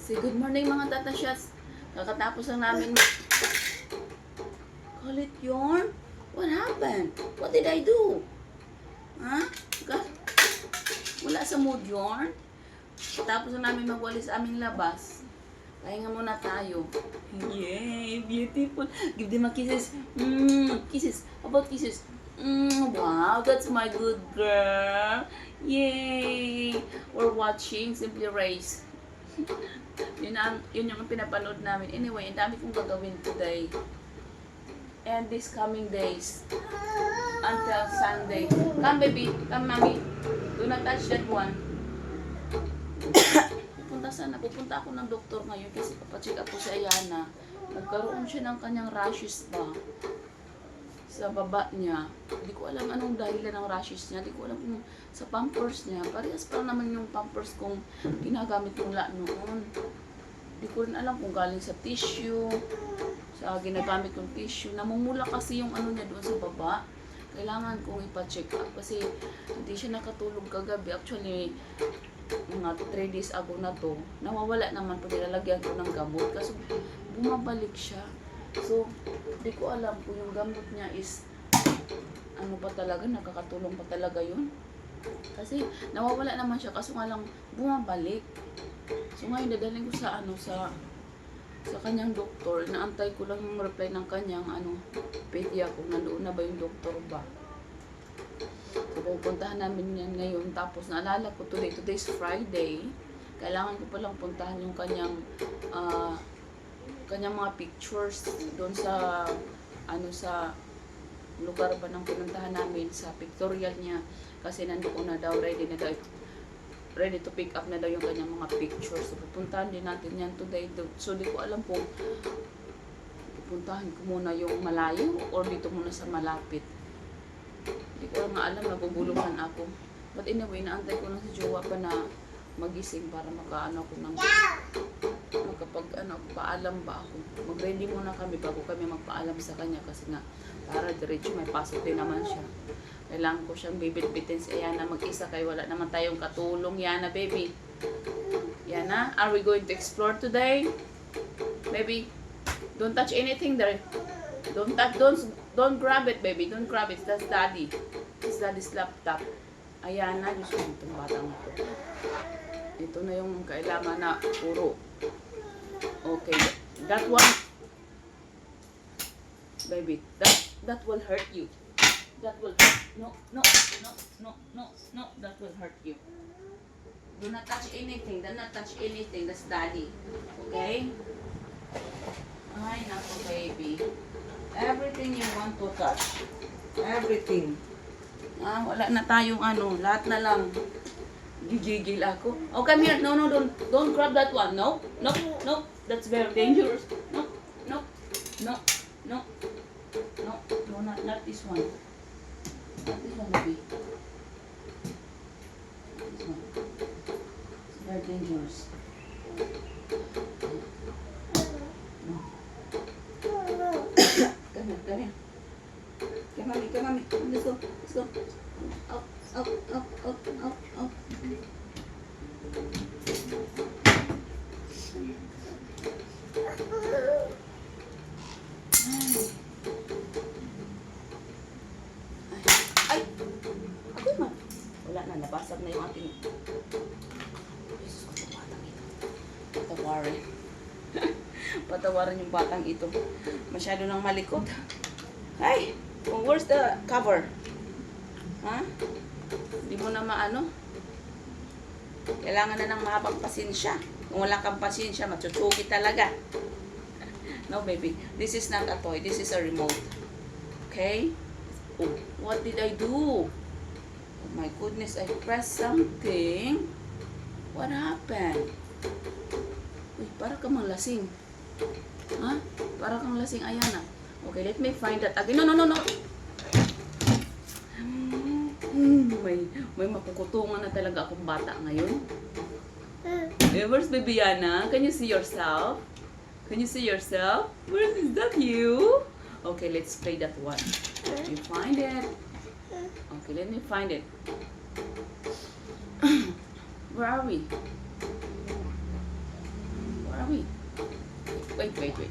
Say good morning mga tatashots. Kakatapos lang namin. Call it yarn? What happened? What did I do? Ha? Wala sa mood yarn? Tapos na namin magwalis aming labas. Pahinga muna tayo. Yay! Beautiful! Give them a kisses. Kisses. How about kisses? Wow, that's my good girl. Yay! We're watching Simply Race. Yun yung pinapanood namin. Anyway, ang dami kong gagawin today. And this coming days. Until Sunday. Come baby. Come mommy. Do not touch that one. Pupunta ako ng doktor ngayon kasi papacheck up ko si Ayana. Nagkaroon siya ng kanyang rashes ba sa baba niya. Hindi ko alam anong dahilan ng rashes niya. Hindi ko alam kung sa pampers niya. Parehas pa naman yung pampers kong ginagamit kong noon. Hindi ko rin alam kung galing sa tissue, sa ginagamit kong tissue. Namumula kasi yung ano niya doon sa baba. Kailangan kong ipa-check up kasi hindi siya nakatulog kagabi. Actually, mga 3 days ago na to, nawawala naman pag nilalagyan ko ng gamot kasi bumabalik siya. So, hindi ko alam kung yung gamot niya is ano pa talaga, nakakatulong pa talaga yun. Kasi nawawala naman siya kaso nga lang bumabalik. So ngayon dadalhin ko sa sa kanyang doktor. Inaantay ko lang yung reply ng kanyang pedia kung nandoon na ba yung doktor ba. So pupuntahan namin yan ngayon. Tapos naalala ko today's Friday. Kailangan ko palang puntahan yung kanyang mga pictures doon sa sa lugar ba ng pinuntahan namin sa pictorial niya kasi nandoon na daw ready to pick up na daw yung kanyang mga pictures. So pupuntahan din natin yan today. So di ko alam kung pupuntahan ko muna yung malayo or dito muna sa malapit. Di ko nga alam, naguguluhan ako. But anyway, naantay ko na si Jowa pa na magising para makaano ko ng paalam ba ako. Mag-ready muna kami bago kami magpaalam sa kanya kasi nga para diretso may pasok din naman siya. Kailangan ko siyang bibit-bitin si Ayana mag-isa kaya wala naman tayong katulong. Yana baby. Yana, are we going to explore today? Baby, don't touch anything there. Don't grab it baby. Don't grab it. That's daddy. It's daddy's laptop. Ayana, Diyos ko itong batang ito. Ito na yung kailangan na puro. Okay, that one, baby, that will hurt you. That will hurt. No, that will hurt you. Do not touch anything. Do not touch anything. That's daddy. Okay? Ay, naku, baby. Everything you want to touch. Everything. Wala na tayong lahat na lang. Gigigil ako. Oh, come here. No, don't grab that one. No. That's very dangerous. No, not this one. Not this one, baby. This one. It's very dangerous. No. Come here. Come on. Let's go. Up. Ay! Ako naman. Wala na, nabasag na yung ating... Jesus ko, batang ito. Patawarin. Patawarin yung batang ito. Masyado nang malikot. Ay! Where's the cover? Ha? Hindi mo na maano? Kailangan na ng mahabang pasensya. Kung wala kang pasensya, matutsugi talaga. No, baby. This is not a toy. This is a remote. Okay? Oh, what did I do? Oh my goodness, I pressed something. What happened? Uy, para kang lasing. Ha? Para kang lasing, Ayana. Okay, let me find that again. No. May mapukutungan na talaga akong bata ngayon. Where's baby Yana? Can you see yourself? Where is that you? Okay, let's play that one. You find it. Okay, let me find it. Where are we? Where are we? Wait, wait, wait.